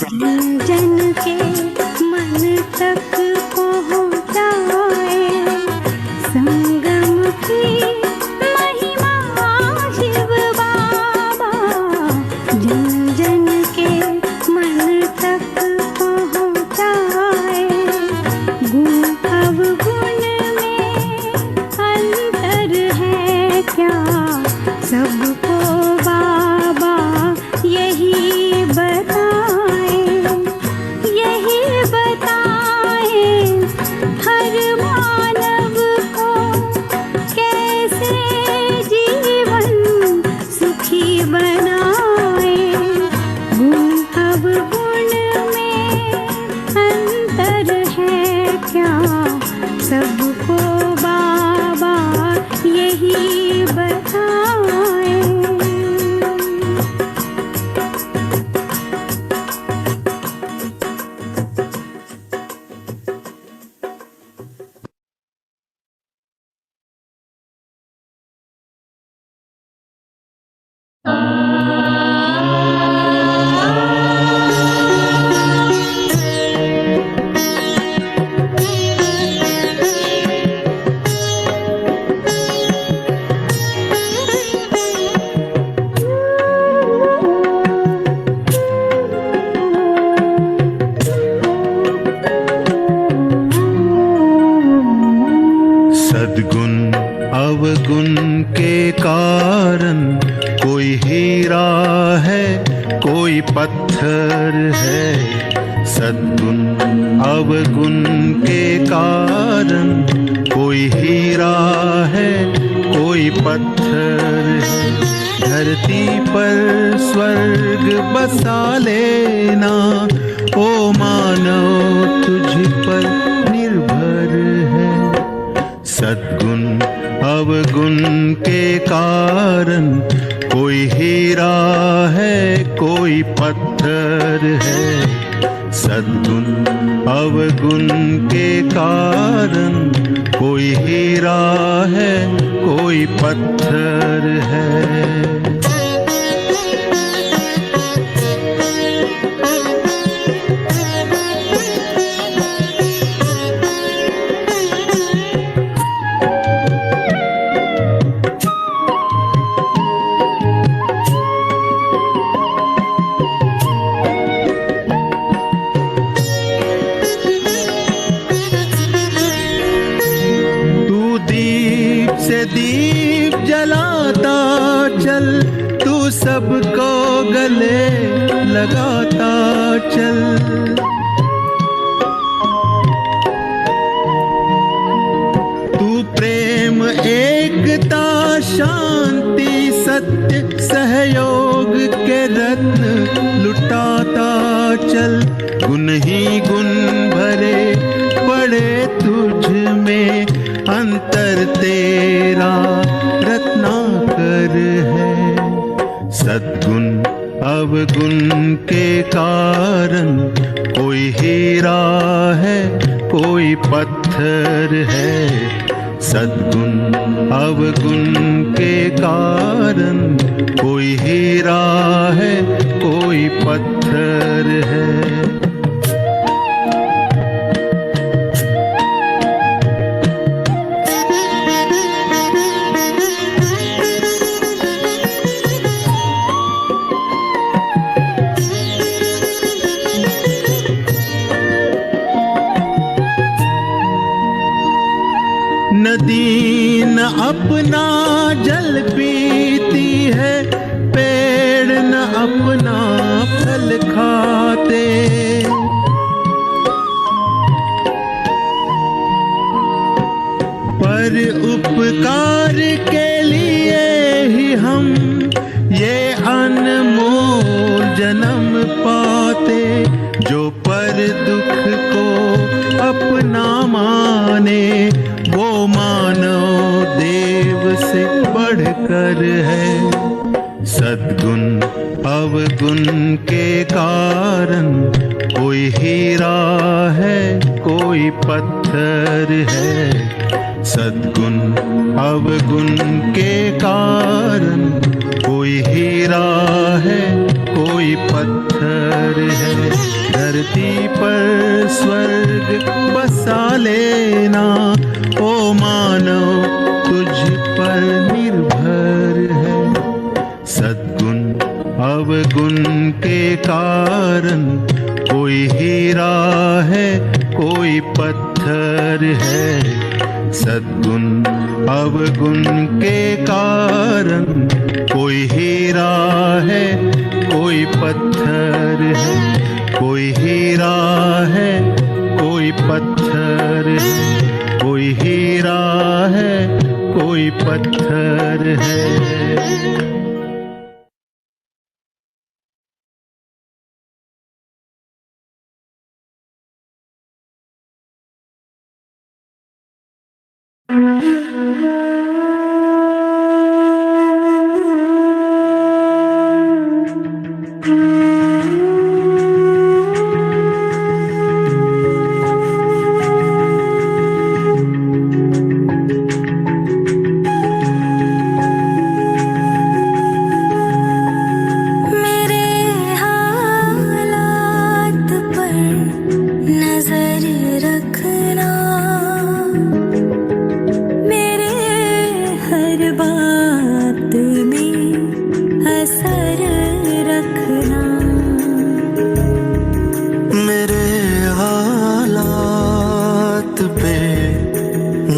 जन के मन तक पहुँचाए संगम की महिमा शिव बाबा। जन जन के मन तक पहुँचाए गुण अवगुण में अंतर है क्या, सबको बाबा यही बताए, यही बताए हर मानव को कैसे जीवन सुखी बनाए। गुण अवगुण में अंतर है क्या, सबको बाबा यही बताए। सद्गुण अवगुण के कारण कोई हीरा है कोई पत्थर है। सद्गुण अवगुण के कारण कोई हीरा है कोई पत्थर है। धरती पर स्वर्ग बसा लेना ओ मानव तुझ पर निर्भर है। सद्गुण अवगुण के कारण कोई हीरा है कोई पत्थर है। सद्गुण अवगुण के कारण कोई हीरा है कोई पत्थर है। से दीप जलाता चल, तू सबको गले लगाता चल। तू प्रेम एकता शांति सत्य सहयोग के रत्न लुटाता चल। गुण ही गुण भरे पड़े तुझ में, अंतर तेरा रत्नाकर है। सद्गुण अवगुण के कारण कोई हीरा है कोई पत्थर है। सद्गुण अवगुण के कारण कोई हीरा है कोई पत्थर है। नदी न अपना जल पीती है, पेड़ न अपना फल खाते। पर उपकार के लिए ही हम ये अनमोल जन्म पाते। जो पर दुख को अपना माने, वो मानव देव से बढ़कर है। सद्गुण अवगुण के कारण कोई हीरा है कोई पत्थर है। सद्गुण अवगुण के कारण कोई हीरा है कोई पत्थर है। धरती पर स्वर्ग बसा लेना, ओ मानव तुझ पर निर्भर है। सद्गुण अवगुण के कारण कोई हीरा है, कोई पत्थर है। सद्गुण अवगुण के कारण कोई हीरा है, कोई पत्थर है। कोई हीरा है, कोई पत्थर है। कोई हीरा है, कोई पत्थर है।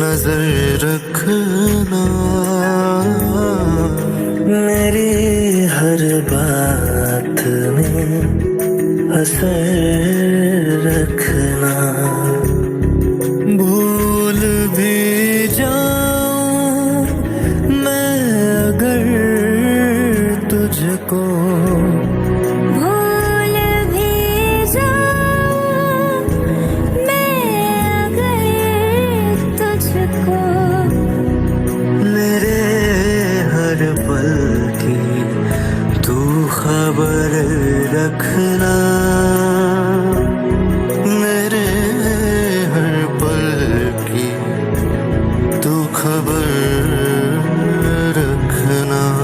नजर रखना, मेरी हर बात में असर रखना। भूल भी जाऊं मैं अगर तुझको, खबर रखना। मेरे हर पल की तू खबर रखना।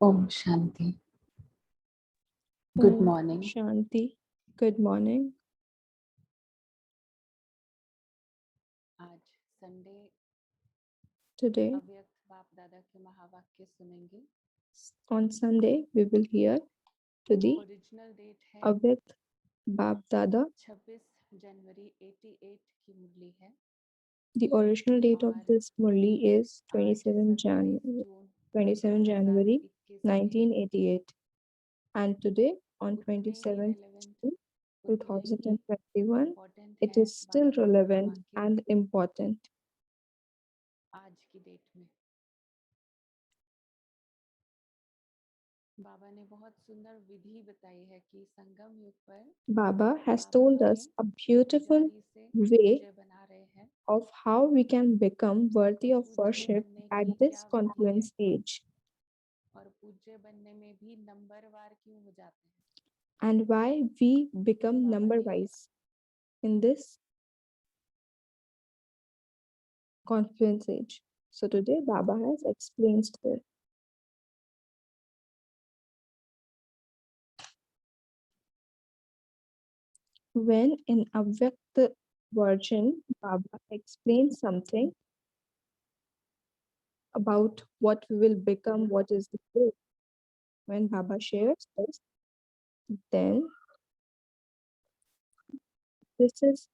Om Shanti. Good Om morning. Shanti. Good morning. आज संडे Today, अव्यक्त बाप दादा के महावाक्य सुनेंगे। on Sunday, we will hear to the original date है Avyakt Bap Dada. 26 जनवरी 88 की मुरली है। The original date of और this Murli is आज 27 27 January जून 2021 में 1988. And today, on उतने ही 27 relevant, June उतने ही 2021, important it है is still बाबा के relevant महावाक्य and important. आज की डेट में। बाबा ने बहुत सुंदर विधि बताई है कि संगम युग पर Baba has बाबा told हमें us a beautiful पुजारी से way पूज्य बना रहे हैं। of how we can become worthy of पूज्य worship बनने at की this क्या विधि है confluence age, और पूज्य बनने में भी नंबरवार क्यों हो जाते हैं। and why we become Baba number ने wise in this confluence age. So today Baba has explained this. When in Avyakt version, Baba explains something about what we will become, what is the goal. When Baba shares this, then this is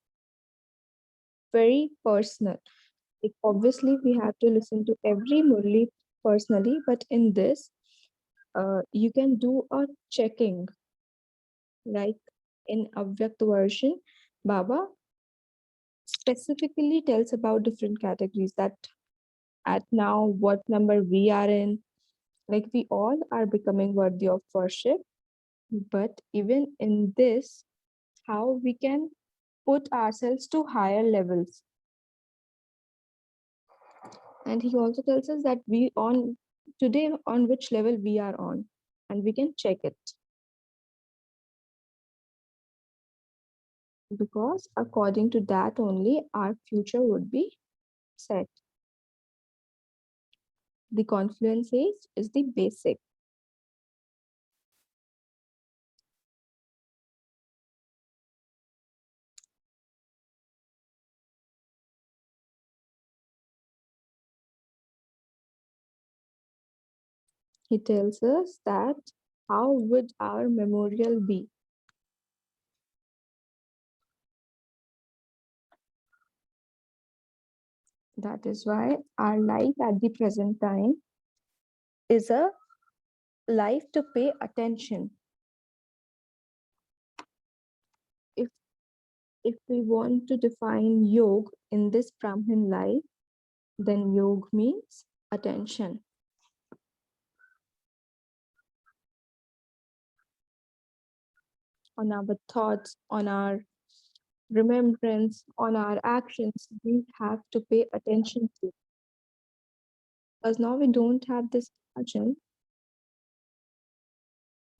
very personal. Like obviously, we have to listen to every Murli personally, but in this, you can do a checking. Like in Avyakt version, Baba specifically tells about different categories, that at now what number we are in. Like we all are becoming worthy of worship, but even in this, how we can put ourselves to higher levels. And he also tells us that we on today on which level we are on, and we can check it. Because according to that only our future would be set. The confluence age is the basic. He tells us that how would our memorial be? That is why our life at the present time is a life to pay attention. If we want to define yoga in this Brahmin life, then yoga means attention. On our thoughts, on our remembrance, on our actions, we have to pay attention to. Because now we don't have this attention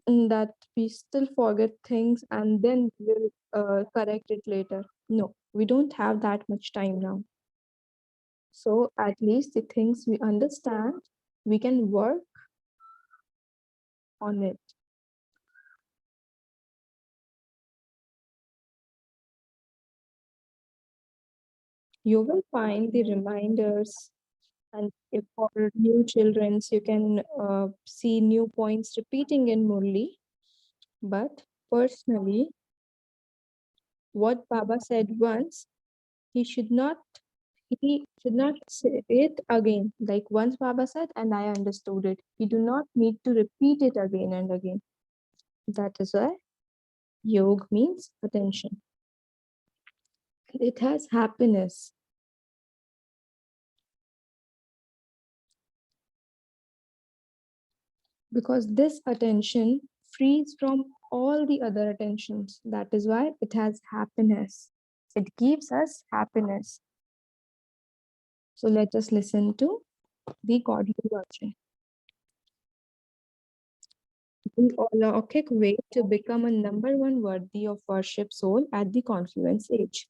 that we still forget things and then we'll correct it later. No, we don't have that much time now. So at least the things we understand, we can work on it. You will find the reminders, and if for new children, you can see new points repeating in Murli. But personally, what Baba said once, he should not say it again. Like once Baba said, and I understood it. We do not need to repeat it again and again. That is why yoga means attention. It has happiness. Because this attention frees from all the other attentions. That is why it has happiness. It gives us happiness. So let us listen to the godly version. The Alokik way to become a number one worthy of worship soul at the confluence age.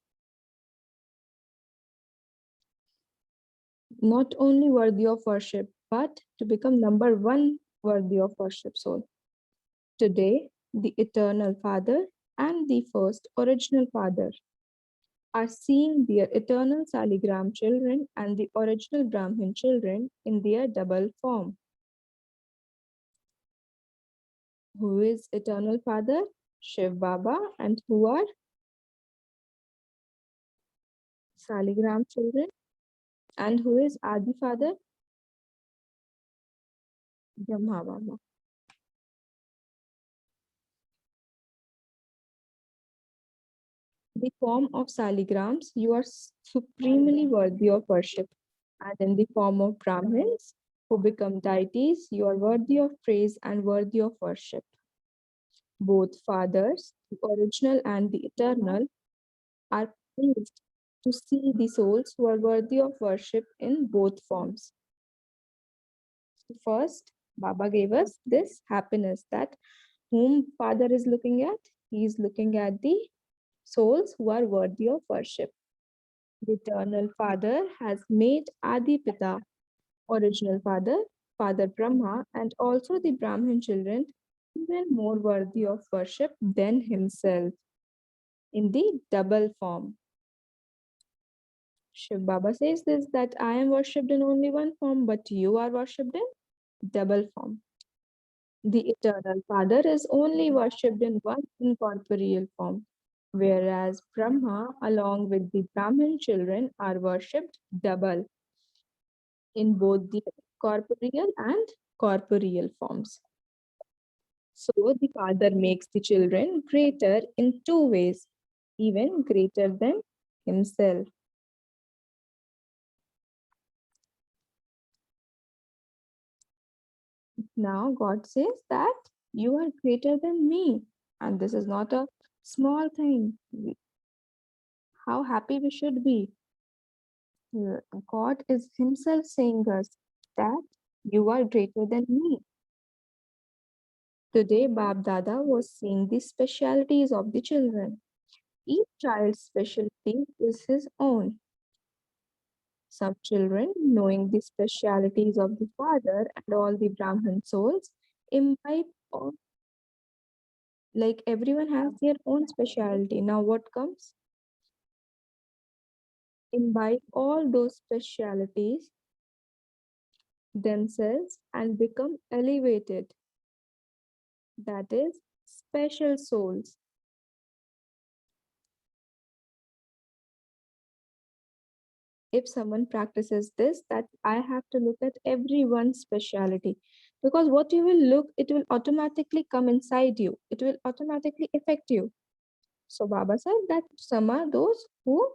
Not only worthy of worship, but to become number one worthy of worship soul. Today, the Eternal Father and the first original Father are seeing their eternal Saligram children and the original Brahmin children in their double form. Who is Eternal Father? Shiv Baba. And who are Saligram children? And who is Adi Father? Brahma Baba. The form of Saligrams, you are supremely worthy of worship. And in the form of Brahmins, who become deities, you are worthy of praise and worthy of worship. Both fathers, the original and the eternal, are pleased to see the souls who are worthy of worship in both forms. First, Baba gave us this happiness that whom Father is looking at, he is looking at the souls who are worthy of worship. The Eternal Father has made Adi Pita, original Father, Father Brahma, and also the Brahmin children even more worthy of worship than himself in the double form. Shiv Baba says this that I am worshipped in only one form, but you are worshipped in double form. The Eternal Father is only worshipped in one incorporeal form, whereas Brahma, along with the Brahmin children, are worshipped double in both the corporeal and corporeal forms. So the Father makes the children greater in two ways, even greater than himself. Now God says that you are greater than me, and this is not a small thing. How happy we should be. God is himself saying us that you are greater than me. Today, Bab Dada was seeing the specialities of the children. Each child's specialty is his own. Some children, knowing the specialities of the father and all the Brahmin souls, imbibe all, like everyone has their own specialty. Now, what comes? Imbibe all those specialities themselves and become elevated. That is, special souls. If someone practices this, that I have to look at everyone's speciality, because what you will look, it will automatically come inside you, it will automatically affect you. So Baba said that some are those who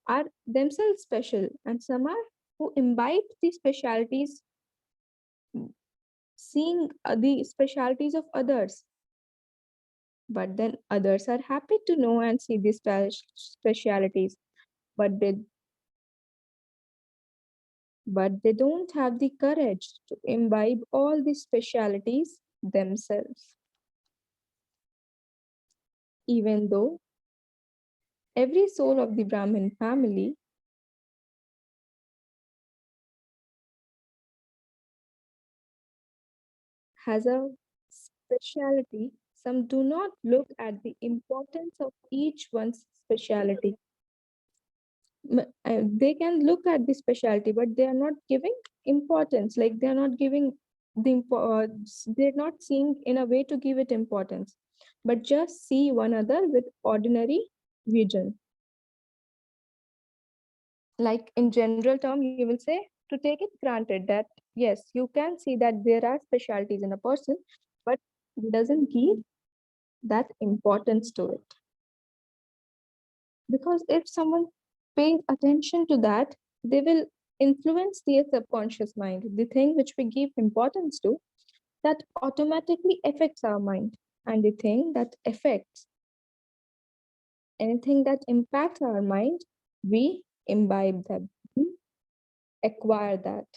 are themselves special and some are who imbibe the specialities, seeing the specialities of others, but then others are happy to know and see these specialities, but they don't have the courage to imbibe all the specialities themselves. Even though every soul of the Brahmin family has a speciality, some do not look at the importance of each one's speciality. They can look at the specialty, but they are not giving importance, like they are not giving they're not seeing in a way to give it importance, but just see one another with ordinary vision. Like in general term, you will say to take it granted that yes, you can see that there are specialties in a person, but it doesn't give that importance to it. Because if someone pays attention to that, they will influence their subconscious mind, the thing which we give importance to, that automatically affects our mind. And the thing that affects, anything that impacts our mind, we imbibe that, we acquire that.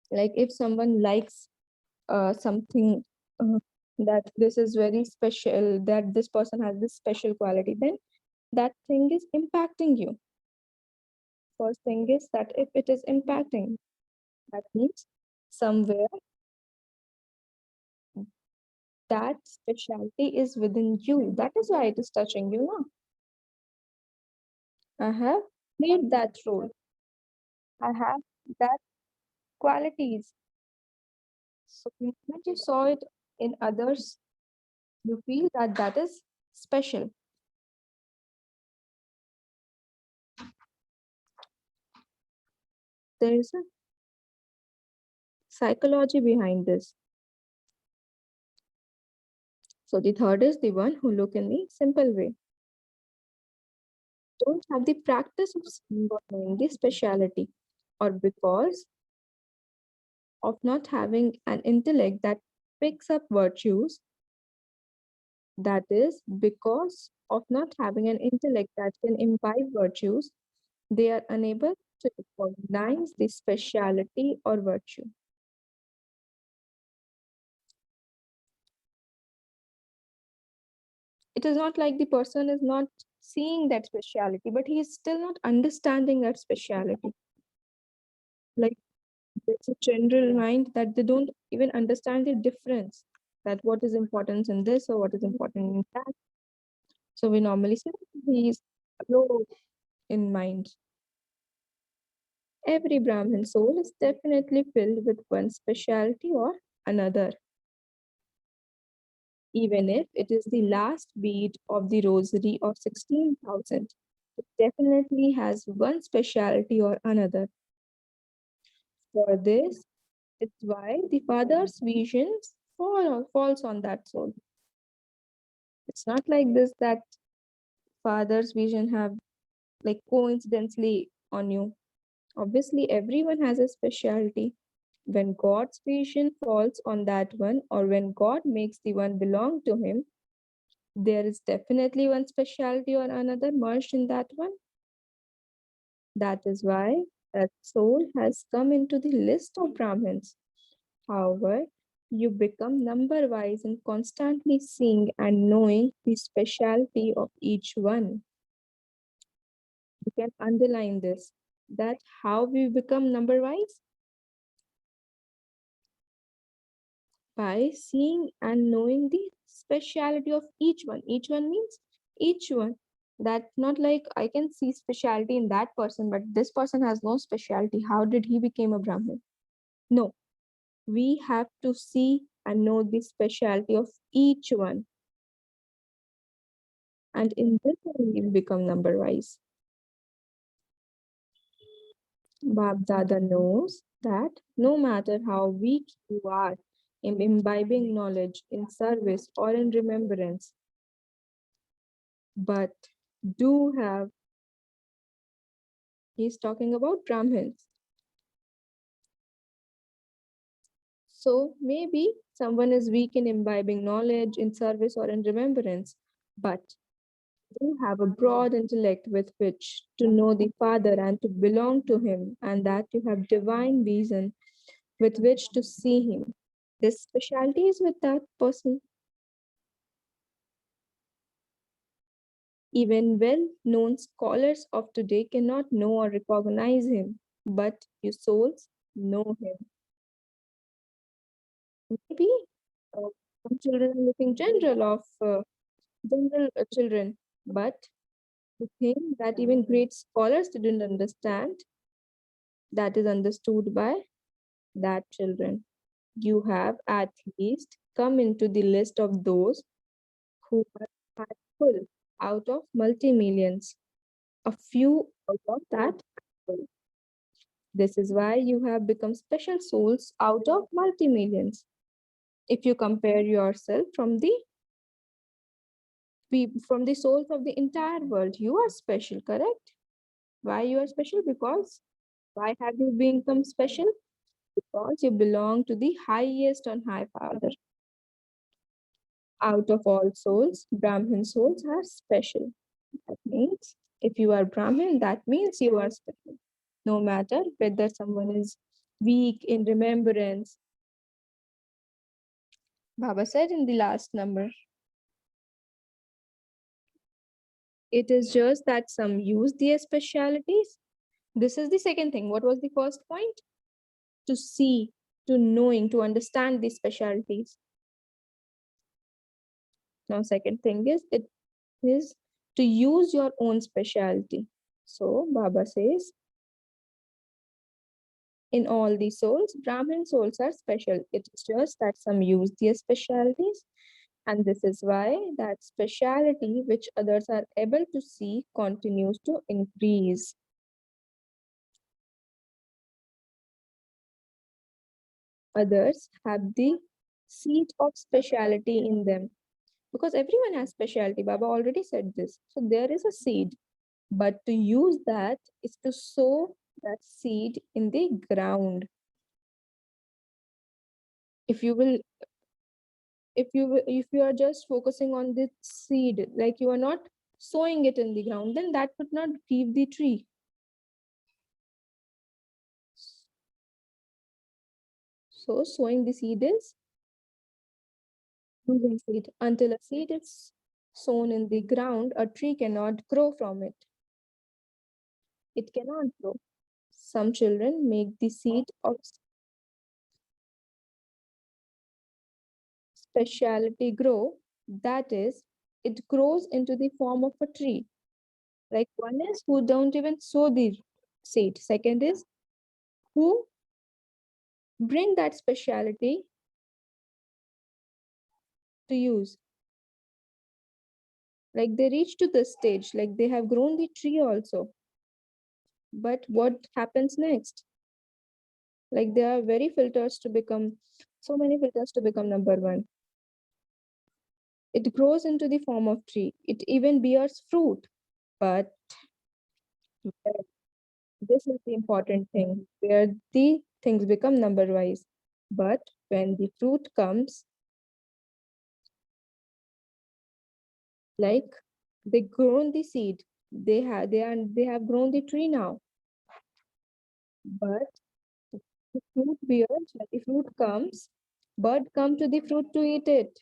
Like if someone likes something, that this is very special, that this person has this special quality, then that thing is impacting you. First thing is that if it is impacting, That means somewhere that specialty is within you. That is why it is touching you now. I have played that role. I have that qualities. So the moment you saw it in others, you feel that that is special. There is a psychology behind this. So the third is the one who look in the simple way. Don't have the practice of seeing or knowing the speciality, or because of not having an intellect that picks up virtues, that is, because of not having an intellect that can imbibe virtues, they are unable to recognize the speciality or virtue. It is not like the person is not seeing that speciality, but he is still not understanding that speciality. Like there's a general mind that they don't even understand the difference, that what is important in this or what is important in that. So we normally say he is low in mind. Every Brahmin soul is definitely filled with one specialty or another. Even if it is the last bead of the rosary of 16,000, it definitely has one specialty or another. For this, it's why the Father's visions falls on that soul. It's not like this that Father's vision have like coincidentally on you. Obviously, everyone has a specialty. When God's vision falls on that one, or when God makes the one belong to him, there is definitely one specialty or another merged in that one. That is why that soul has come into the list of Brahmins. However, you become number wise and constantly seeing and knowing the specialty of each one. You can underline this, that how we become number wise? By seeing and knowing the speciality of each one. Each one means each one. That not like I can see speciality in that person, but this person has no speciality. How did he become a Brahmin? No, we have to see and know the speciality of each one. And in this way, we become number wise. Bab Dada knows that no matter how weak you are in imbibing knowledge, in service, or in remembrance, but do have, he's talking about Brahmins. So maybe someone is weak in imbibing knowledge, in service, or in remembrance, but you have a broad intellect with which to know the Father and to belong to him, and that you have divine vision with which to see him. This specialty is with that person. Even well-known scholars of today cannot know or recognize him, but you souls know him. Maybe some children are looking general of general children, but the thing that even great scholars didn't understand, that is understood by that children. You have at least come into the list of those who are handful out of multi-millions, a few out of that handful. This is why you have become special souls out of multi-millions. If you compare yourself from the souls of the entire world, you are special, correct? Why you are special? Because why have you become special? Because you belong to the highest on high Father. Out of all souls, Brahmin souls are special. That means if you are Brahmin, that means you are special. No matter whether someone is weak in remembrance. Baba said in the last number, it is just that some use their specialities. This is the second thing. What was the first point? to see, to knowing, to understand these specialties. Now, second thing is it is to use your own specialty. So Baba says, in all the souls, Brahmin souls are special. It is just that some use their specialities, and this is why that speciality which others are able to see continues to increase. Others have the seed of speciality in them, because everyone has specialty. Baba already said this. So there is a seed, but to use that is to sow that seed in the ground. If you will, if you are just focusing on the seed, like you are not sowing it in the ground, then that would not give the tree. So sowing the seed is using seed. Until a seed is sown in the ground, a tree cannot grow from it. It cannot grow. Some children make the seed of speciality grow. That is, it grows into the form of a tree. Like one is who don't even sow the seed. Second is who bring that speciality to use. Like they reach to the stage, like they have grown the tree also. But what happens next? Like there are very filters to become, so many filters to become number one. It grows into the form of tree. It even bears fruit. But this is the important thing, where the things become number wise. But when the fruit comes, like they grown the seed, they have grown the tree now. But the fruit bears, when the fruit comes, bird come to the fruit to eat it.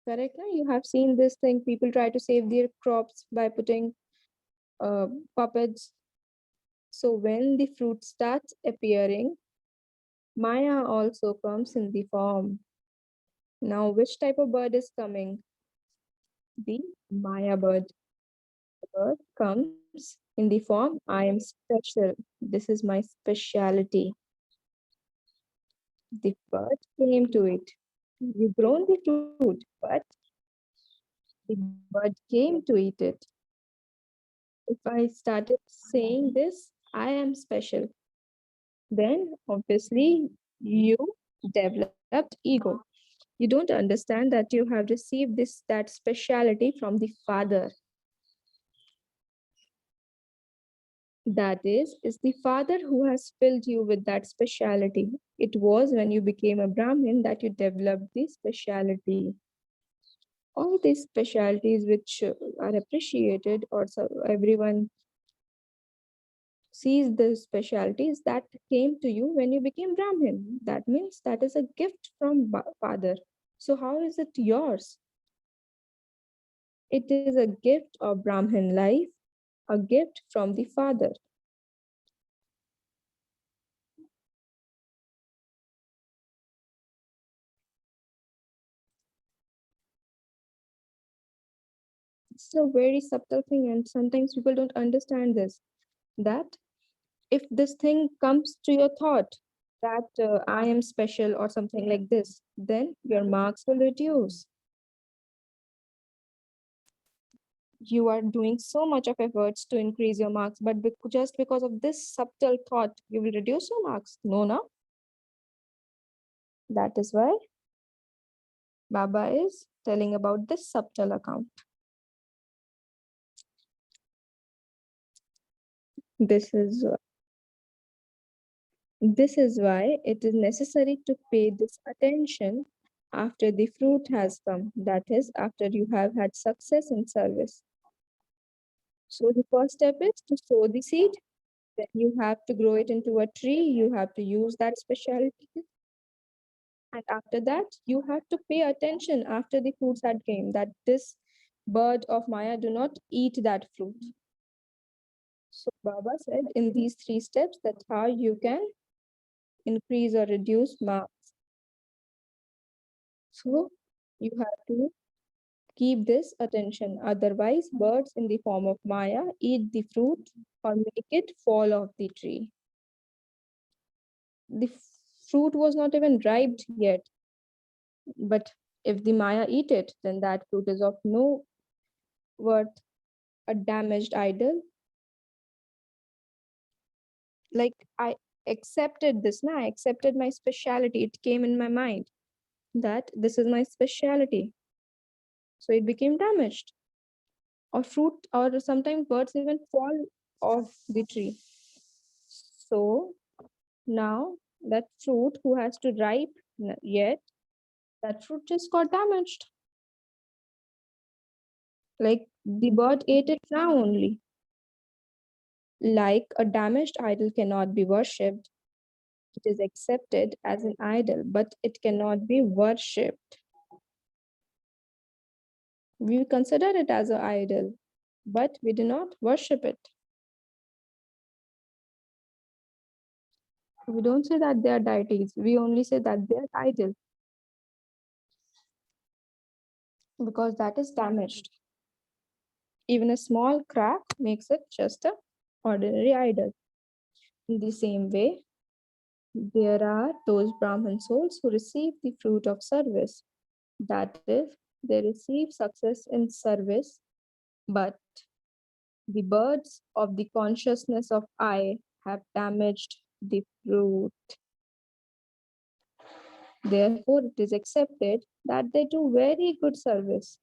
Correct? No? You have seen this thing. People try to save their crops by putting puppets. So when the fruit starts appearing, Maya also comes in the form. Now, which type of bird is coming? The Maya bird. The bird comes in the form, I am special. This is my speciality. The bird came to it. You grown the fruit, but the bird came to eat it. If I started saying this, I am special, then obviously you developed ego. You don't understand that you have received that speciality from the father. That is the father who has filled you with that speciality. It was when you became a Brahmin that you developed the speciality. All these specialties which are appreciated, or so everyone sees the specialties, that came to you when you became Brahmin. That means that is a gift from father. So how is it yours? It is a gift of Brahmin life, a gift from the father. It's a very subtle thing, and sometimes people don't understand this. That if this thing comes to your thought that I am special or something like this, then your marks will reduce. You are doing so much of efforts to increase your marks, but just because of this subtle thought, you will reduce your marks. No, no. That is why Baba is telling about this subtle account. This is why it is necessary to pay this attention after the fruit has come. That is, after you have had success in service. So the first step is to sow the seed. Then you have to grow it into a tree. You have to use that specialty. And after that, you have to pay attention after the fruits had came, that this bird of Maya do not eat that fruit. So Baba said in these 3 steps that how you can increase or reduce marks. So you have to keep this attention. Otherwise, birds in the form of Maya eat the fruit or make it fall off the tree. The fruit was not even ripe yet. But if the Maya eat it, then that fruit is of no worth, a damaged idol. Like I accepted this now, I accepted my speciality. It came in my mind that this is my speciality. So it became damaged. Or fruit, or sometimes birds even fall off the tree. So now that fruit who has to ripe yet, that fruit just got damaged. Like the bird ate it now only. Like a damaged idol cannot be worshipped, it is accepted as an idol, but it cannot be worshipped. We consider it as an idol, but we do not worship it. We don't say that they are deities, we only say that they are idol, because that is damaged. Even a small crack makes it just an ordinary idol. In the same way, there are those Brahman souls who receive the fruit of service. That is, they receive success in service, but the birds of the consciousness of I have damaged the fruit. Therefore, it is accepted that they do very good service.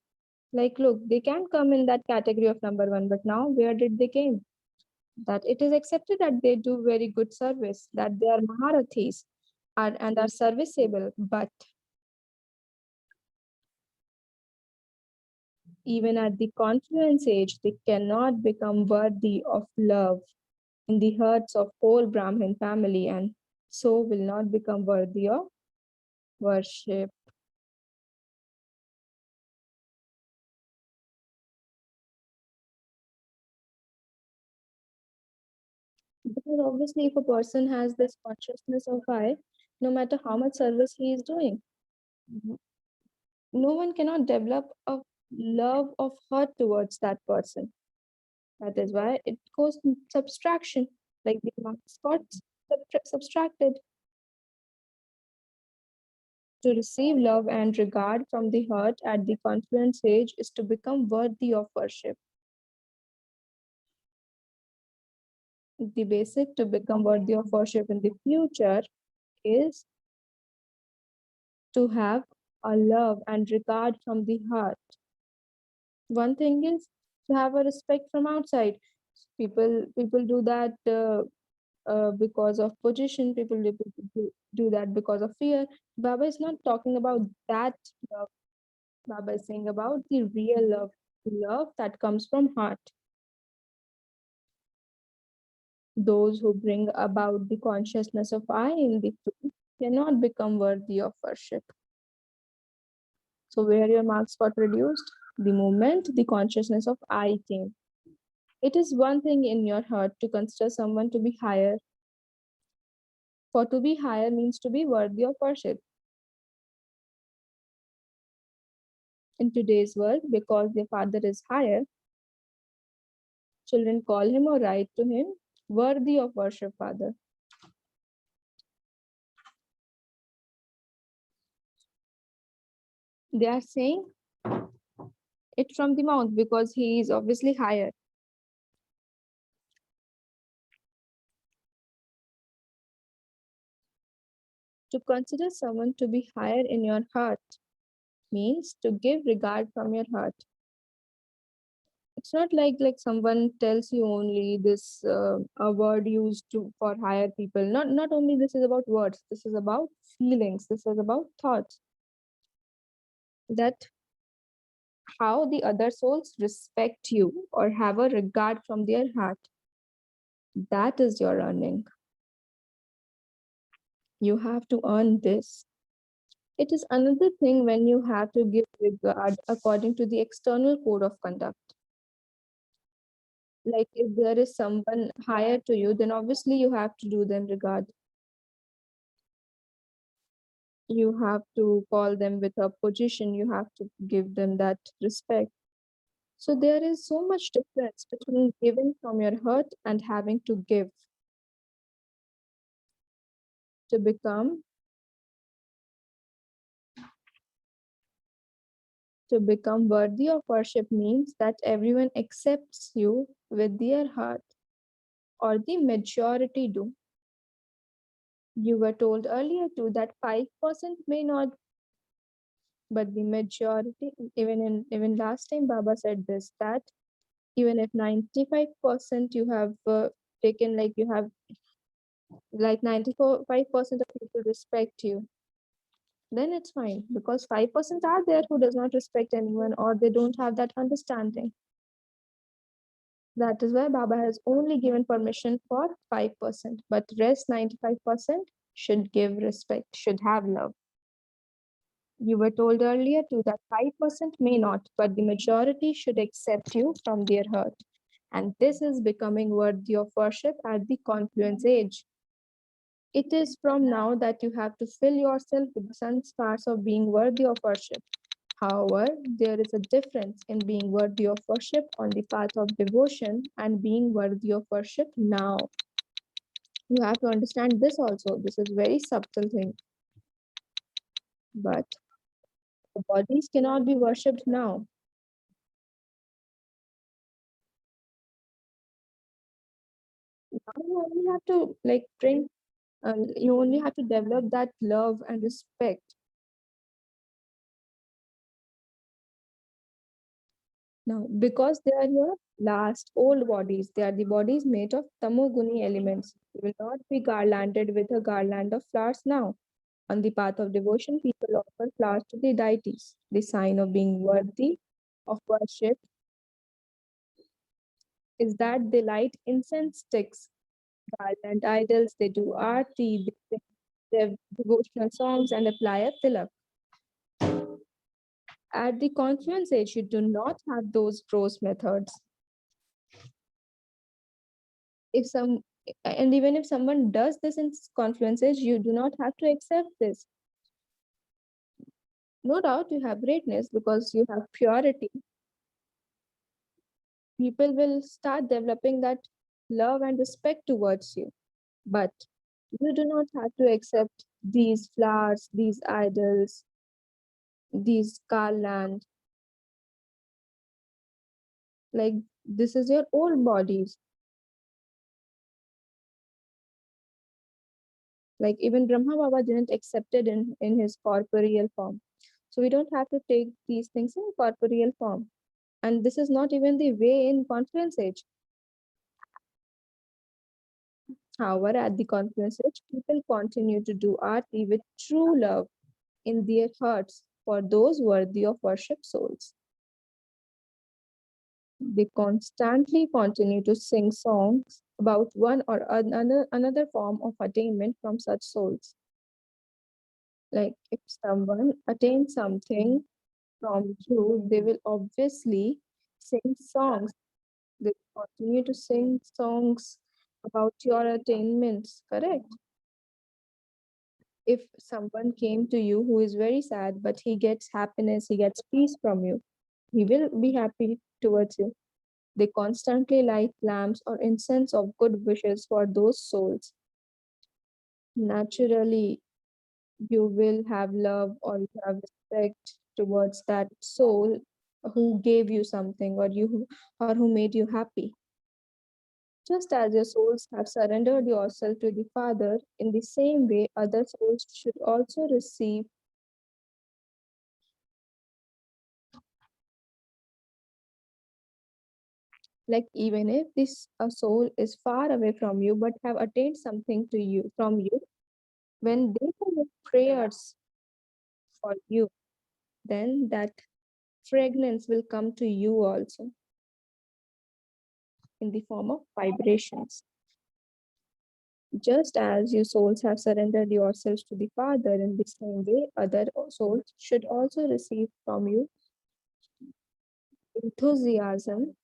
Like, look, they can come in that category of number 1, but now where did they came? That it is accepted that they do very good service, that they are Maharathis and are serviceable, but even at the confluence age, they cannot become worthy of love in the hearts of whole Brahmin family, and so will not become worthy of worship. Because obviously, if a person has this consciousness of I, no matter how much service he is doing, no one cannot develop a love of heart towards that person. That is why it goes in subtraction, like the marks got subtracted. To receive love and regard from the heart at the confluence age is to become worthy of worship. The basic to become worthy of worship in the future is to have a love and regard from the heart. One thing is to have a respect from outside. People do that because of position. People do that because of fear. Baba is not talking about that love. Baba is saying about the real love, love that comes from heart. Those who bring about the consciousness of I in the truth cannot become worthy of worship. So where your marks got reduced? The moment the consciousness of I came. It is one thing in your heart to consider someone to be higher. For to be higher means to be worthy of worship. In today's world, because their father is higher, children call him or write to him, worthy of worship, father. They are saying it from the mouth because he is obviously higher. To consider someone to be higher in your heart means to give regard from your heart. It's not like someone tells you only this a word used to for higher people. Not only this is about words. This is about feelings. This is about thoughts. That how the other souls respect you or have a regard from their heart. That is your earning. You have to earn this. It is another thing when you have to give regard according to the external code of conduct. Like if there is someone higher to you, then obviously you have to do them regard. You have to call them with a position, you have to give them that respect. So there is so much difference between giving from your heart and having to give. To become worthy of worship means that everyone accepts you with their heart, or the majority do. You were told earlier too that 5% may not, but the majority, even last time Baba said this, that even if 95% you have taken, like you have, like 95% of people respect you, then it's fine, because 5% are there who does not respect anyone, or they don't have that understanding. That is why Baba has only given permission for 5%, but rest 95% should give respect, should have love. You were told earlier too that 5% may not, but the majority should accept you from their heart. And this is becoming worthy of worship at the confluence age. It is from now that you have to fill yourself with the sanskars of being worthy of worship. However, there is a difference in being worthy of worship on the path of devotion and being worthy of worship now. You have to understand this also. This is very subtle thing. But the bodies cannot be worshipped now. Now you only have to bring, you only have to develop that love and respect. Now, because they are your last old bodies, they are the bodies made of tamoguni elements. You will not be garlanded with a garland of flowers now. On the path of devotion, people offer flowers to the deities. The sign of being worthy of worship is that they light incense sticks, garland idols, they do arti, they sing their devotional songs, and apply a tilak. At the confluence age, you do not have those prose methods. If some and even if someone does this in confluence age, you do not have to accept this. No doubt you have greatness because you have purity. People will start developing that love and respect towards you. But you do not have to accept these flowers, these idols, these garland. Like, this is your old bodies. Like, even Brahma Baba didn't accept it in his corporeal form. So we don't have to take these things in corporeal form. And this is not even the way in confluence age. However, at the confluence age, people continue to do arti with true love in their hearts for those worthy of worship souls. They constantly continue to sing songs about one or another form of attainment from such souls. Like if someone attains something from you, they will obviously sing songs. They continue to sing songs about your attainments, correct? If someone came to you who is very sad, but he gets happiness, he gets peace from you, he will be happy towards you. They constantly light lamps or incense of good wishes for those souls. Naturally, you will have love or you have respect towards that soul who gave you something, or who made you happy. Just as your souls have surrendered yourself to the Father, in the same way, other souls should also receive like even if this a soul is far away from you but have attained something to you from you, when they make prayers for you, then that fragrance will come to you also in the form of vibrations. Just as you souls have surrendered yourselves to the Father, in the same way, other souls should also receive from you enthusiasm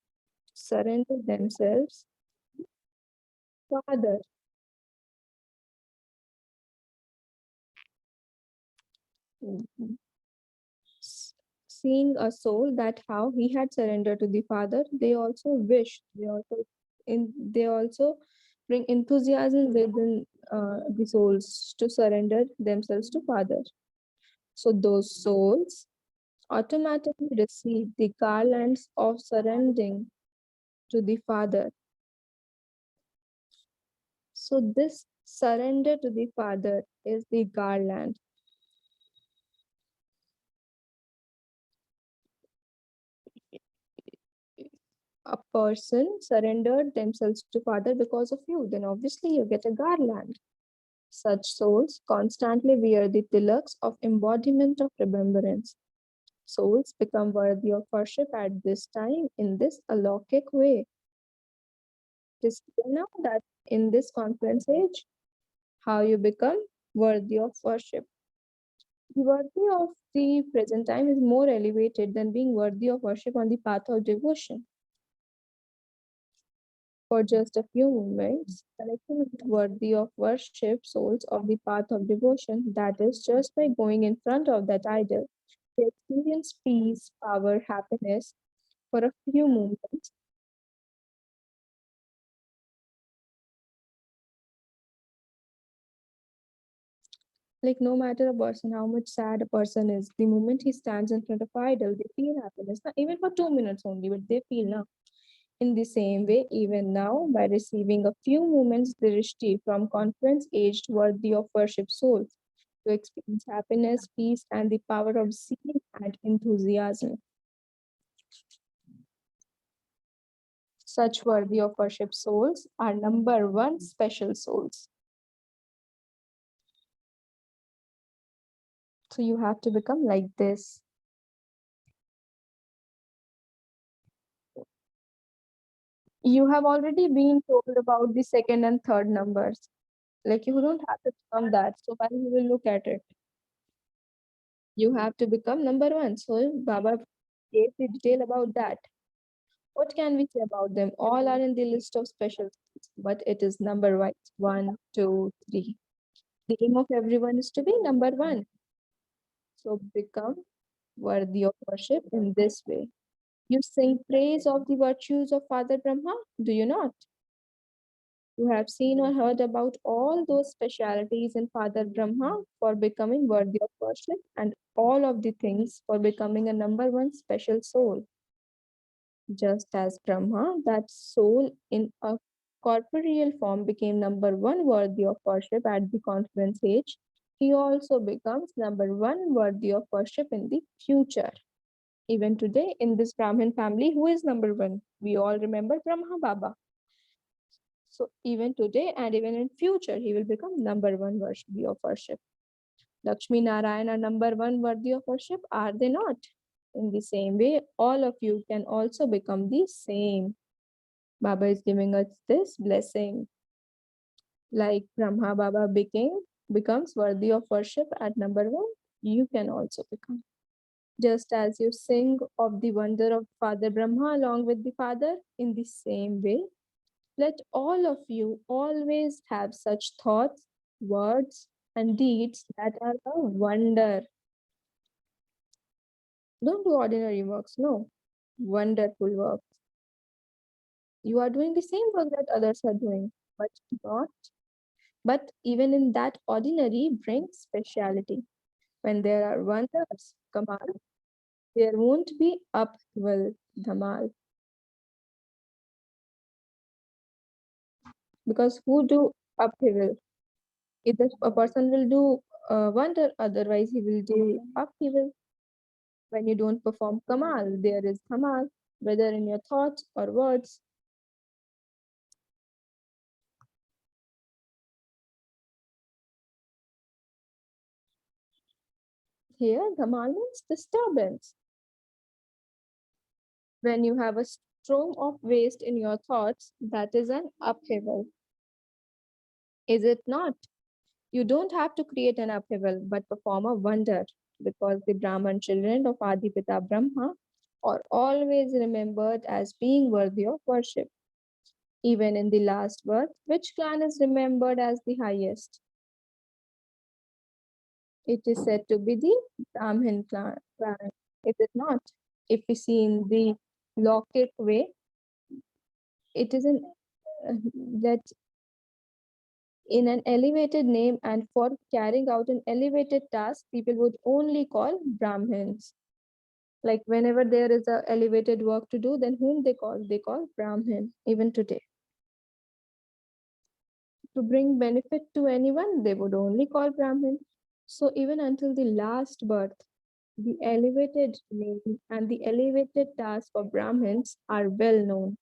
surrender themselves to Father. Seeing a soul that how he had surrendered to the Father, they also wish, they also bring enthusiasm within the souls to surrender themselves to Father. So those souls automatically receive the garlands of surrendering to the Father. So this surrender to the Father is the garland. A person surrendered themselves to Father because of you, then obviously you get a garland. Such souls constantly wear the tilaks of embodiment of remembrance. Souls become worthy of worship at this time in this alaukic way. Just now that in this conference age, how you become worthy of worship. The worthy of the present time is more elevated than being worthy of worship on the path of devotion. For just a few moments, connecting with worthy of worship souls of the path of devotion, that is, just by going in front of that idol, they experience peace, power, happiness for a few moments. Like no matter a person, how much sad a person is, the moment he stands in front of idol, they feel happiness. Not even for 2 minutes only, but they feel now. In the same way, even now, by receiving a few moments drishti from conference aged worthy of worship souls, to experience happiness, peace, and the power of zeal and enthusiasm. Such worthy of worship souls are number one special souls. So you have to become like this. You have already been told about the second and third numbers. Like you don't have to become that. So why you will look at it? You have to become number one. So Baba gave the detail about that. What can we say about them? All are in the list of special things, but it is number wise. One, two, three. The aim of everyone is to be number one. So become worthy of worship in this way. You sing praise of the virtues of Father Brahma, do you not? You have seen or heard about all those specialities in Father Brahma for becoming worthy of worship and all of the things for becoming a number one special soul. Just as Brahma, that soul in a corporeal form became number one worthy of worship at the conference age, he also becomes number one worthy of worship in the future. Even today, in this Brahmin family, who is number one? We all remember Brahma Baba. So even today and even in future, he will become number one worthy of worship. Lakshmi Narayan are number one worthy of worship, are they not? In the same way, all of you can also become the same. Baba is giving us this blessing. Like Brahma Baba becomes worthy of worship at number one, you can also become. Just as you sing of the wonder of Father Brahma along with the Father, in the same way, let all of you always have such thoughts, words, and deeds that are a wonder. Don't do ordinary works, no. Wonderful works. You are doing the same work that others are doing, but not. But even in that ordinary brings speciality. When there are wonders, Kamal, there won't be upheaval, Dhamal. Because who do upheaval? Either a person will do wonder, otherwise he will do upheaval. When you don't perform Kamal, there is Dhamal, whether in your thoughts or words. Here, Dhamal means disturbance. When you have a storm of waste in your thoughts, that is an upheaval. Is it not? You don't have to create an upheaval, but perform a wonder, because the Brahman children of Adipita Brahma or always remembered as being worthy of worship. Even in the last birth, which clan is remembered as the highest? It is said to be the Brahmin clan. Is it not? If we see in the Lokik way, it is that in an elevated name and for carrying out an elevated task, people would only call Brahmins. Like whenever there is a elevated work to do, then whom they call? They call Brahmin, even today. To bring benefit to anyone, they would only call Brahmin. So even until the last birth, the elevated name and the elevated task of Brahmins are well known.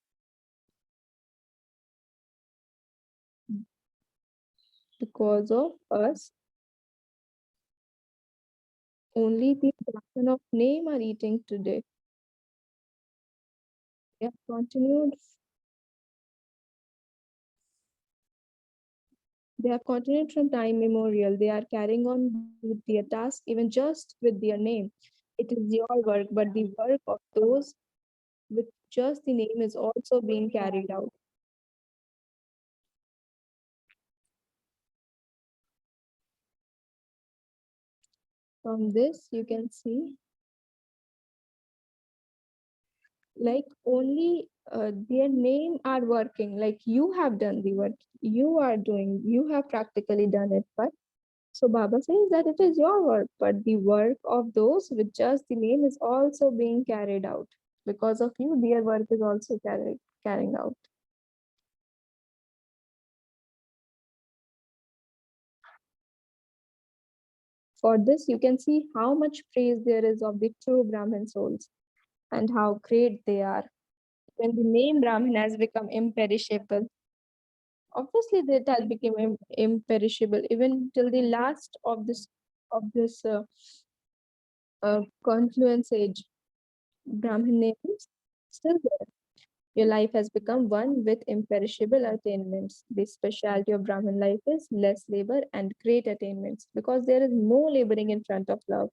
Because of us, only the Brahmin of name are eating today. They have continued. They have continued from time immemorial. They are carrying on with their task even just with their name. It is your work, but the work of those with just the name is also being carried out. From this, you can see like only their name are working, like you have done the work, you are doing, you have practically done it. But so Baba says that it is your work, but the work of those with just the name is also being carried out. Because of you, their work is also carrying out. For this, you can see how much praise there is of the true Brahmin souls and how great they are. When the name Brahmin has become imperishable, obviously that has become imperishable even till the last of this confluence age. Brahmin name is still there. Your life has become one with imperishable attainments. The specialty of Brahmin life is less labor and great attainments because there is no laboring in front of love.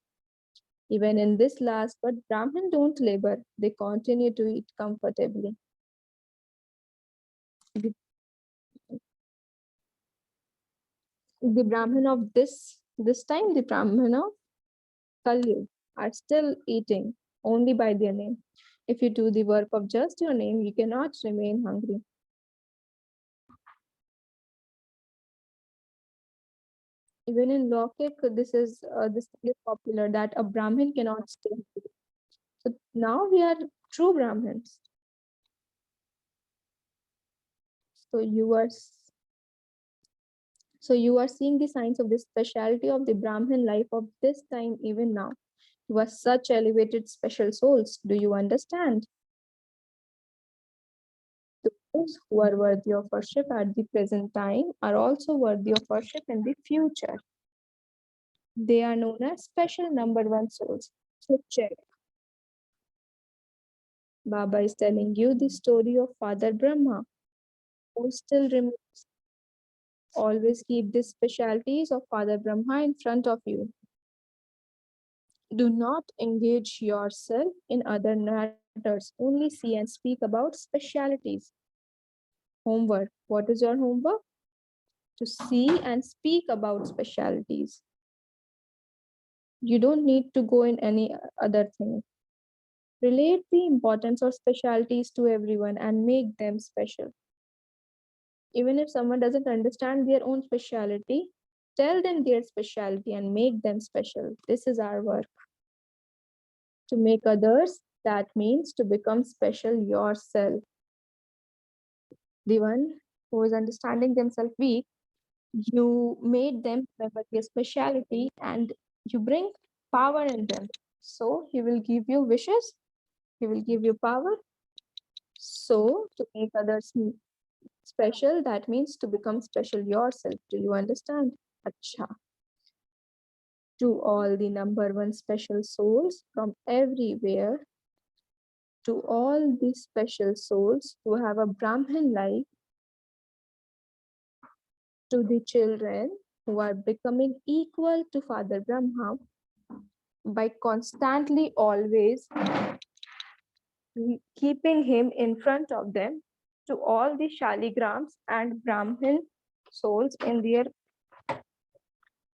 Even in this last, but Brahmin don't labor, they continue to eat comfortably. The, the Brahmin of this time, the Brahmin of Kali are still eating only by their name. If you do the work of just your name, you cannot remain hungry. Even in Lokik, this is popular that a Brahmin cannot stay hungry. So now we are true Brahmins. So you are seeing the signs of the specialty of the Brahmin life of this time even now. You are such elevated special souls. Do you understand? Those who are worthy of worship at the present time are also worthy of worship in the future. They are known as special number one souls. So check. Baba is telling you the story of Father Brahma, who still remains. Always keep the specialties of Father Brahma in front of you. Do not engage yourself in other matters. Only see and speak about specialities. Homework. What is your homework? To see and speak about specialities. You don't need to go in any other thing. Relate the importance of specialities to everyone and make them special. Even if someone doesn't understand their own specialty, tell them their specialty and make them special. This is our work. To make others, that means to become special yourself. The one who is understanding themselves weak, you made them remember their specialty and you bring power in them. So he will give you wishes, he will give you power. So to make others special, that means to become special yourself. Do you understand? Acha. To all the number one special souls from everywhere, to all the special souls who have a Brahmin life, to the children who are becoming equal to Father Brahma by constantly always keeping him in front of them to all the Shaligrams and Brahmin souls in their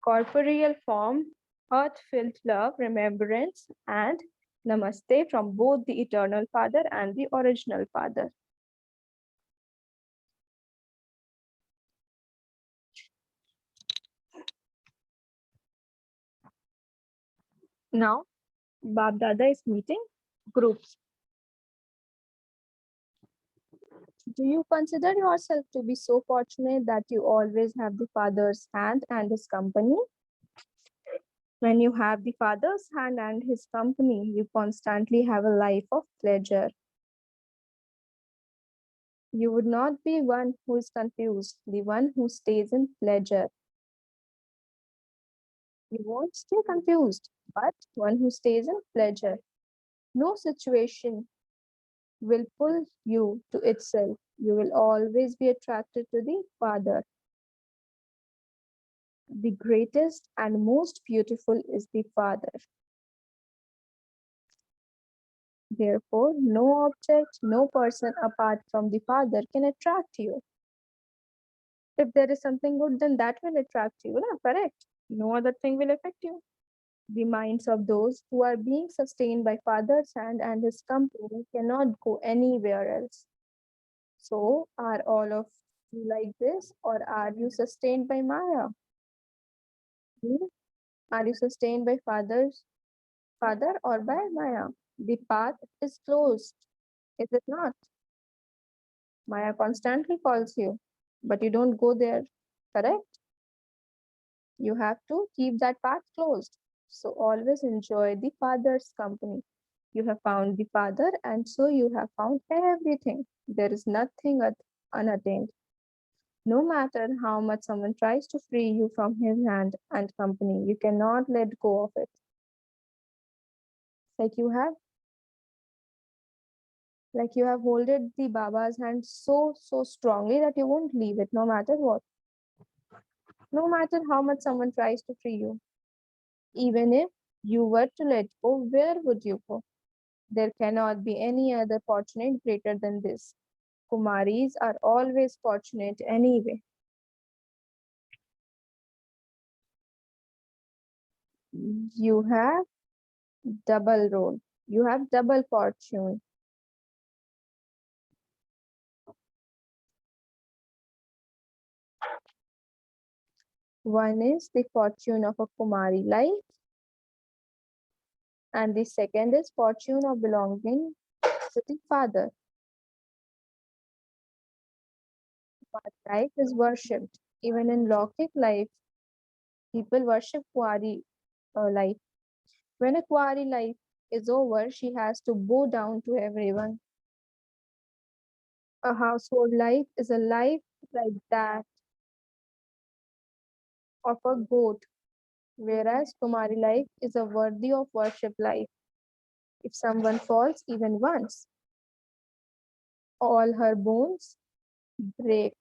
corporeal form, heart-filled love, remembrance, and namaste from both the eternal Father and the original Father. Now, Bab Dada is meeting groups. Do you consider yourself to be so fortunate that you always have the Father's hand and his company? When you have the Father's hand and his company, you constantly have a life of pleasure. You would not be one who is confused, the one who stays in pleasure. You won't stay confused, but one who stays in pleasure. No situation will pull you to itself. You will always be attracted to the Father. The greatest and most beautiful is the Father. Therefore, no object, no person apart from the Father can attract you. If there is something good, then that will attract you, no? Correct? No other thing will affect you. The minds of those who are being sustained by Father's hand and his company cannot go anywhere else. So, are all of you like this, or are you sustained by Maya? Hmm? Are you sustained by Father or by Maya? The path is closed, is it not? Maya constantly calls you, but you don't go there, correct? You have to keep that path closed. So always enjoy the Father's company. You have found the Father, and so you have found everything. There is nothing unattained. No matter how much someone tries to free you from his hand and company, you cannot let go of it. Like you have holded the Baba's hand so strongly that you won't leave it no matter what. No matter how much someone tries to free you. Even if you were to let go, where would you go? There cannot be any other fortunate greater than this. Kumaris are always fortunate anyway. You have double role. You have double fortune. One is the fortune of a Kumari life, and the second is fortune of belonging to the Father. But life is worshipped. Even in Lokik life, people worship Kuari life. When a Kuari life is over, she has to bow down to everyone. A household life is a life like that of a goat, whereas Kumari life is a worthy of worship life. If someone falls even once, all her bones break.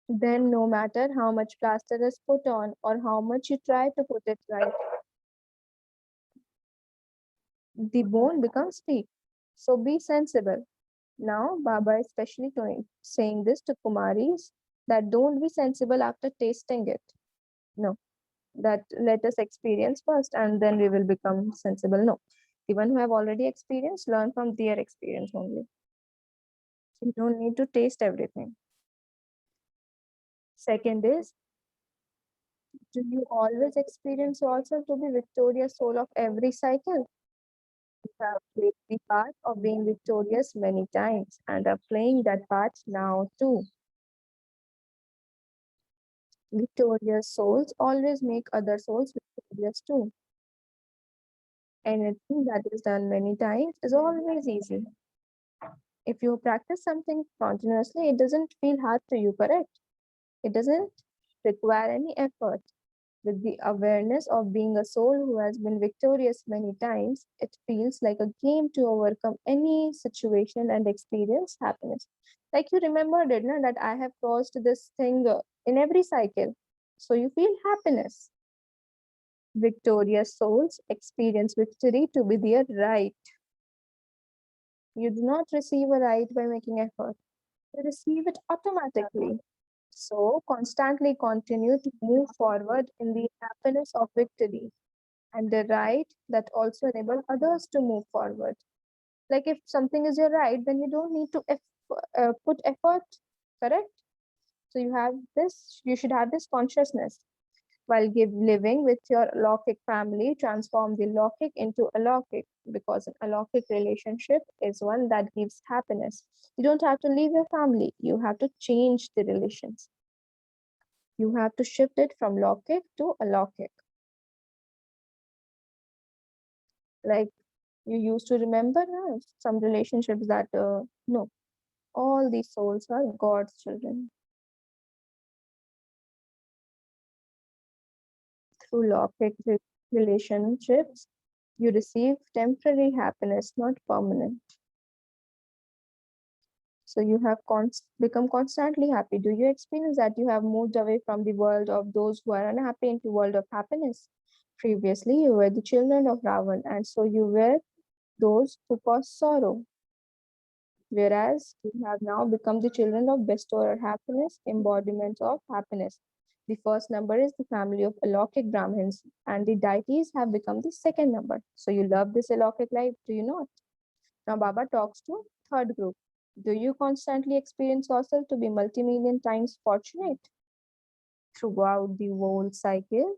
Then, no matter how much plaster is put on or how much you try to put it right, the bone becomes weak. So be sensible. Now, Baba is especially saying this to Kumaris that don't be sensible after tasting it. No, that let us experience first and then we will become sensible. No, the one who have already experienced, learn from their experience only. You don't need to taste everything. Second is, do you always experience yourself to be victorious soul of every cycle? You have played the part of being victorious many times and are playing that part now too. Victorious souls always make other souls victorious too. Anything that is done many times is always easy. If you practice something continuously, it doesn't feel hard to you, correct? It doesn't require any effort. With the awareness of being a soul who has been victorious many times, it feels like a game to overcome any situation and experience happiness. Like you remembered it, no? That I have crossed this thing in every cycle. So you feel happiness. Victorious souls experience victory to be their right. You do not receive a right by making effort. You receive it automatically. So constantly continue to move forward in the happiness of victory and the right that also enable others to move forward. Like if something is your right, then you don't need to put effort, correct? So you should have this consciousness. While living with your Alokik family, transform the Lokik into Alokik, because an Alokik relationship is one that gives happiness. You don't have to leave your family, you have to change the relations. You have to shift it from Lokik to Alokik. Like you used to remember some relationships that, no, all these souls are God's children. Through Lokik relationships, you receive temporary happiness, not permanent. So you have become constantly happy. Do you experience that you have moved away from the world of those who are unhappy into world of happiness? Previously, you were the children of Ravan, and so you were those who caused sorrow. Whereas you have now become the children of bestower happiness, embodiment of happiness. The first number is the family of Alokik Brahmins, and the deities have become the second number. So you love this Alokik life, do you not? Now Baba talks to third group. Do you constantly experience yourself to be multi-million times fortunate? Throughout the whole cycle,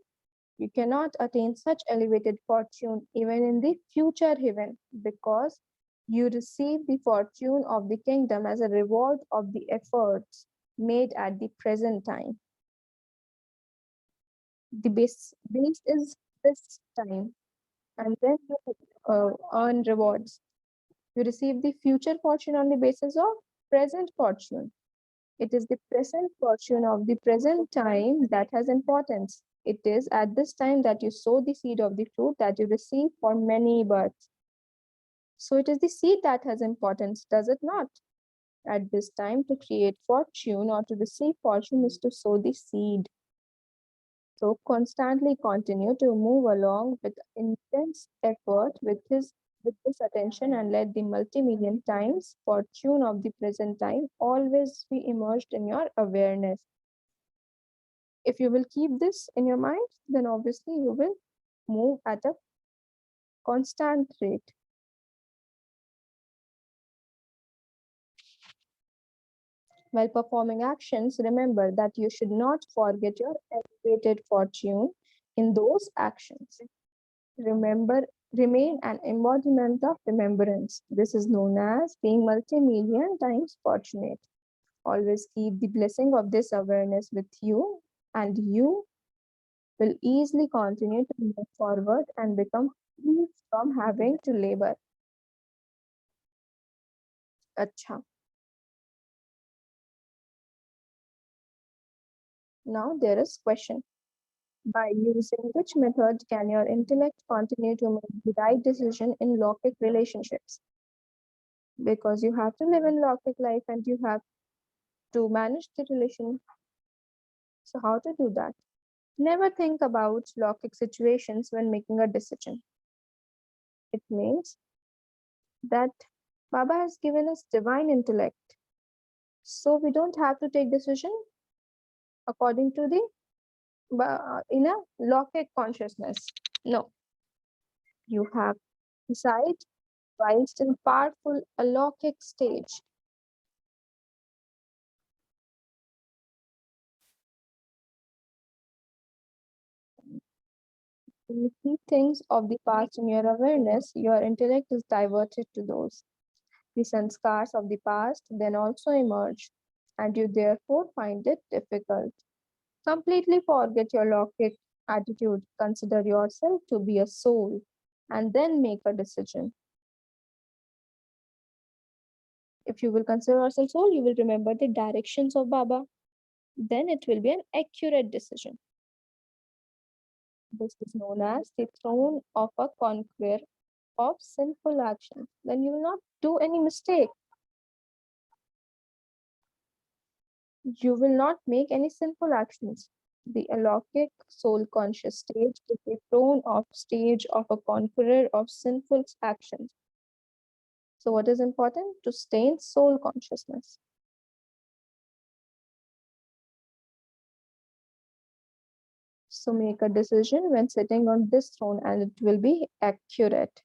you cannot attain such elevated fortune even in the future heaven, because you receive the fortune of the kingdom as a reward of the efforts made at the present time. The base is this time, and then you earn rewards. You receive the future fortune on the basis of present fortune. It is the present fortune of the present time that has importance. It is at this time that you sow the seed of the fruit that you receive for many births. So it is the seed that has importance, does it not? At this time, to create fortune or to receive fortune is to sow the seed. So constantly continue to move along with intense effort with this attention, and let the multi-million times fortune of the present time always be immersed in your awareness. If you will keep this in your mind, then obviously you will move at a constant rate. While performing actions, remember that you should not forget your elevated fortune in those actions. Remain an embodiment of remembrance. This is known as being multi-million times fortunate. Always keep the blessing of this awareness with you, and you will easily continue to move forward and become free from having to labor. Acha. Now there is question. By using which method can your intellect continue to make the right decision in Lokik relationships? Because you have to live in Lokik life and you have to manage the relation. So how to do that? Never think about Lokik situations when making a decision. It means that Baba has given us divine intellect. So we don't have to take decision according to the in a Lokik consciousness. No, you have decide whilst in powerful Alokik stage. When you keep things of the past in your awareness, your intellect is diverted to those. The sanskars of the past then also emerge, and you therefore find it difficult. Completely forget your Lokik attitude. Consider yourself to be a soul, and then make a decision. If you will consider yourself soul, you will remember the directions of Baba. Then it will be an accurate decision. This is known as the throne of a conqueror of sinful actions. Then you will not do any mistake. You will not make any sinful actions. The alokik soul conscious stage is the throne of stage of a conqueror of sinful actions. So what is important? To stay in soul consciousness. So make a decision when sitting on this throne and it will be accurate.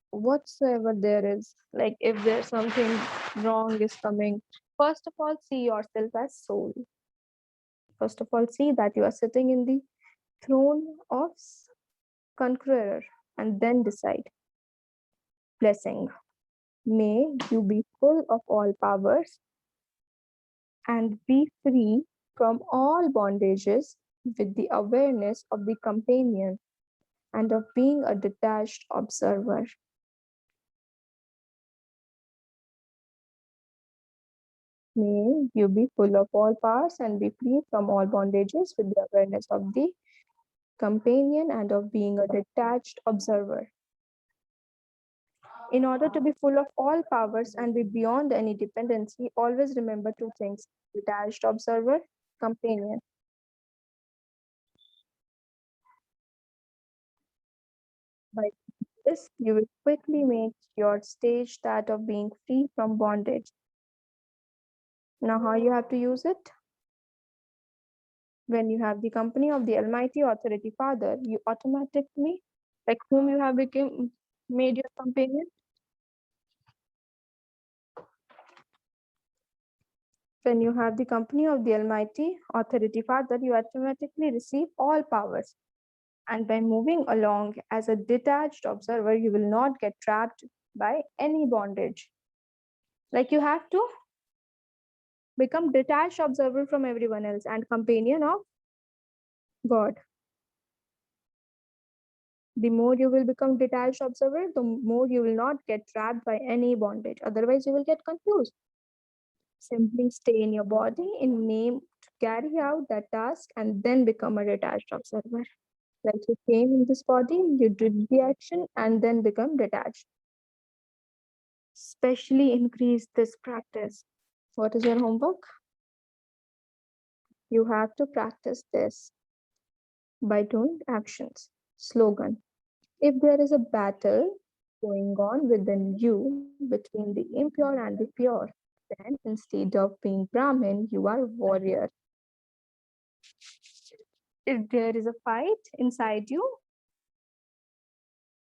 Whatsoever there is, like if there's something wrong is coming, first of all, see yourself as soul. First of all, see that you are sitting in the throne of conqueror and then decide. Blessing. May you be full of all powers and be free from all bondages with the awareness of the companion and of being a detached observer. May you be full of all powers and be free from all bondages with the awareness of the companion and of being a detached observer. In order to be full of all powers and be beyond any dependency, always remember two things: detached observer, companion. By this, you will quickly make your stage that of being free from bondage. Now, how you have to use it? When you have the company of the Almighty Authority Father, you automatically, like whom you have become made your companion. When you have the company of the Almighty Authority Father, you automatically receive all powers. And by moving along as a detached observer, you will not get trapped by any bondage. Like you have to become detached observer from everyone else and companion of God. The more you will become detached observer, the more you will not get trapped by any bondage. Otherwise, you will get confused. Simply stay in your body in name to carry out that task and then become a detached observer. Like you came in this body, you did the action and then become detached. Especially increase this practice. What is your homework? You have to practice this by doing actions. Slogan. If there is a battle going on within you between the impure and the pure, then instead of being Brahmin, you are warrior. If there is a fight inside you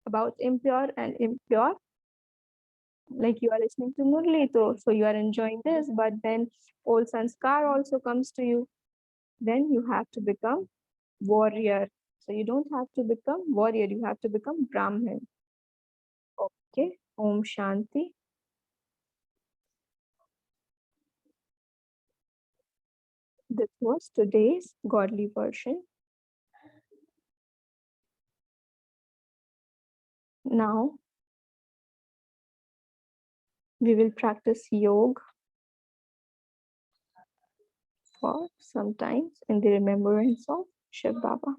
about impure and impure, like you are listening to Murli, so you are enjoying this, but then old sanskar also comes to you, then you have to become warrior. So you don't have to become warrior, you have to become Brahmin. Okay, Om Shanti. This was today's godly version. Now we will practice yoga for some time in the remembrance of Shiv Baba.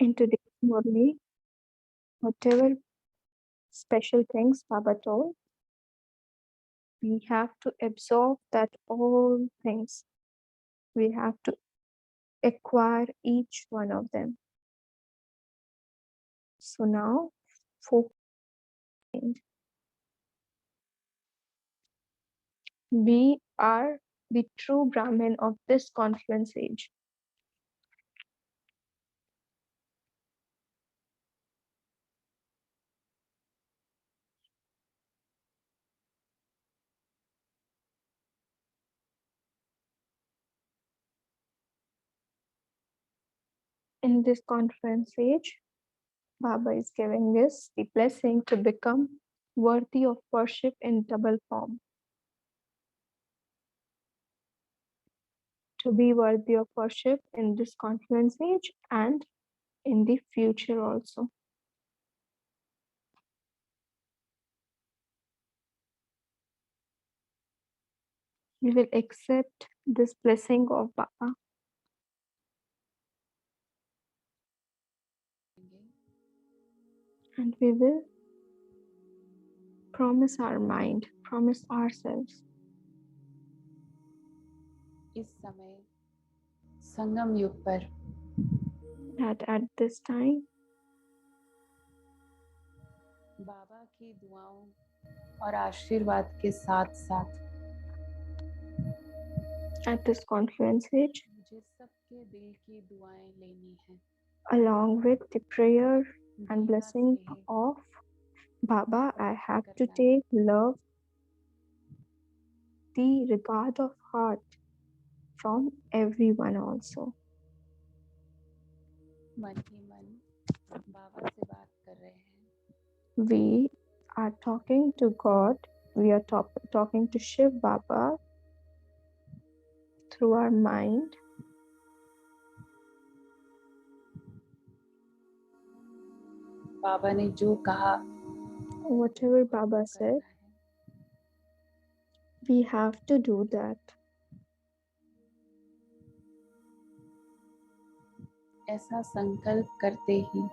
In today's Murli, whatever special things Baba told, we have to absorb that all things. We have to acquire each one of them. So now, focus. We are the true Brahmin of this confluence age. In this conference age, Baba is giving us the blessing to become worthy of worship in double form. To be worthy of worship in this confluence age and in the future also. We will accept this blessing of Baba. And we will promise our mind, promise ourselves इस समय संगम युग पर that at this time, बाबा की दुआओं और आशीर्वाद के साथ साथ at this confluence age, मुझे सबके दिल की दुआएं लेनी है। along with the prayer and दीवा blessing स्नेह of Baba, I have to करना है। take love, the regard of heart from everyone also. मन ही मन बाबा से बात कर रहे हैं। We are talking to God, we are talking to Shiv Baba through our mind. बाबा ने जो कहा Whatever Baba said, करना है। we have to do that. ऐसा संकल्प करते ही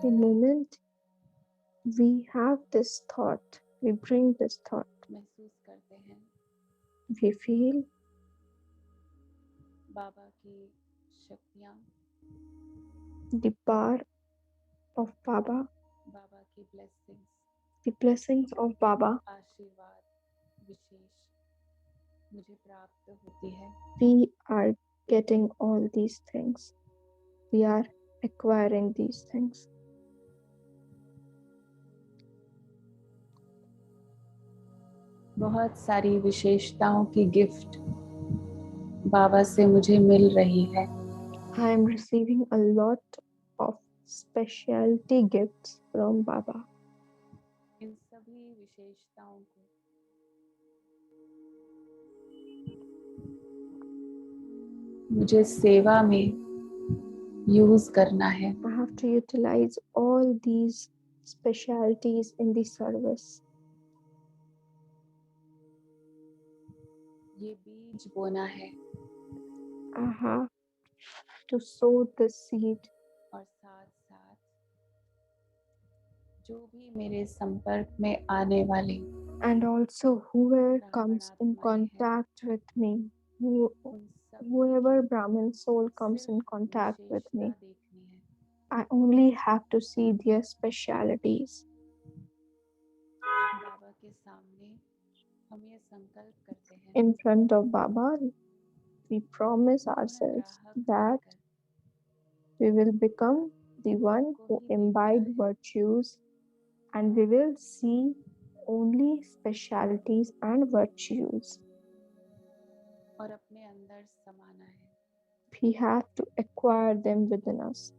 The moment we have this thought, we bring this thought, महसूस करते हैं we feel बाबा की शक्तियाँ, the power of Baba, बाबा की blessings, the blessings of Baba. आशीर्वाद विशेष मुझे प्राप्त होती है। We are getting all these things. We are acquiring these things. बहुत सारी विशेषताओं की गिफ्ट बाबा से मुझे मिल रही है। I am receiving a lot of specialty gifts from Baba. इन सभी विशेषताओं को मुझे सेवा में यूज करना है। I have to utilize all these specialties in the service. ये बीज बोना है I have to sow the seed, और साथ साथ जो भी मेरे संपर्क में आने वाले and also whoever comes in ब्राह्मणात्माएं हैं, contact with me, उन सभी whoever की Brahmin soul comes in सिर्फ contact with me, विशेषता देखनी है। I only have to see their specialities. बाबा के सामने हम ये संकल्प करते हैं In front of Baba, we promise पूर्ण ourselves ग्राहक that बनकर we will become the one who imbibe virtues, and we will see only specialities and virtues. और अपने अंदर समाना है। We have to acquire them within us.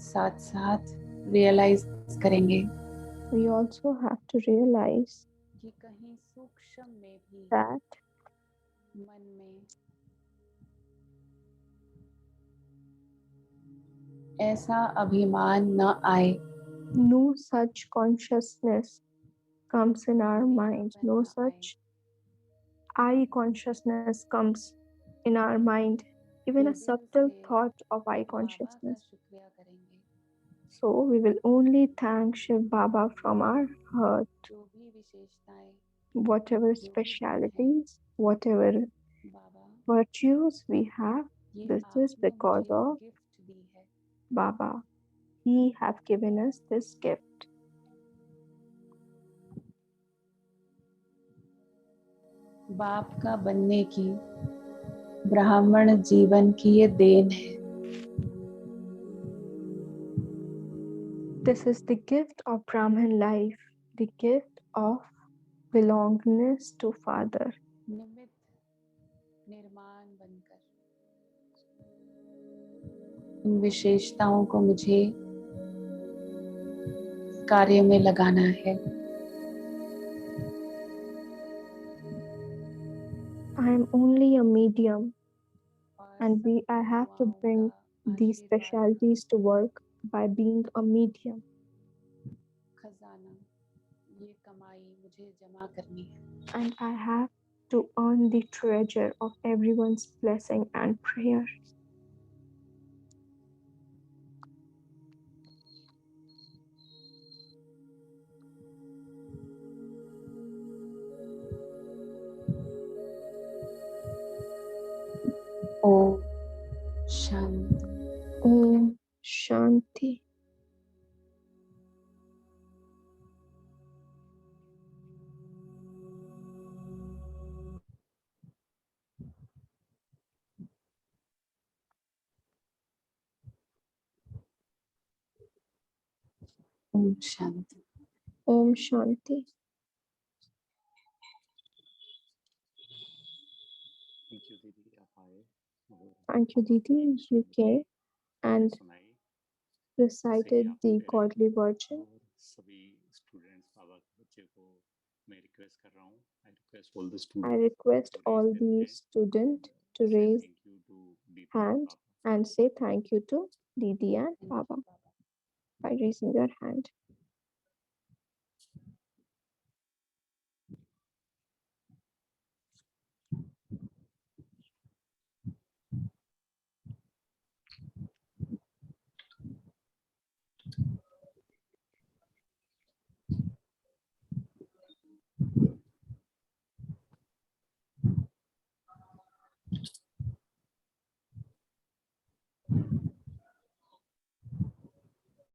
साथ साथ रियलाइज करेंगे We also have to realize कि कहीं सूक्ष्म में भी that मन में ऐसा अभिमान न आए, no such consciousness comes in our mind, no such I consciousness comes in our mind, even a subtle thought of I बाबा का consciousness. शुक्रिया करेंगे। So we will only thank Shiv Baba from our heart. जो भी विशेषताएं Whatever specialities, whatever Baba virtues we have, ये this is आपने because मुझे of gift दी है। Baba. He have given us this gift. बाप का बनने की ब्राह्मण जीवन की ये देन है। This is the gift of Brahmin life, the gift of belongingness to Father. निमित्त निर्माण समान बनकर इन विशेषताओं को मुझे कार्य में लगाना है। I am only a medium, और and सब I have to दुआओं bring का these आशीर्वाद specialities to work by being a medium. खजाना, ये कमाई मुझे जमा करनी है। And I have to earn the treasure of everyone's blessing and prayer. Om Shanti. Om Shanti. Om Shanti. Om Shanti. Thank you, Didi. आप आए और Thank you, Didi. You came and सुनाई recited the godly virgin. और सभी स्टूडेंट्स बाबा के बच्चे को मैं रिक्वेस्ट कर रहा हूँ I request all the I students request to all raise their the hand students and to say raise thank you to Didi and hand Baba. and say thank you to Didi and Baba by raising your hand.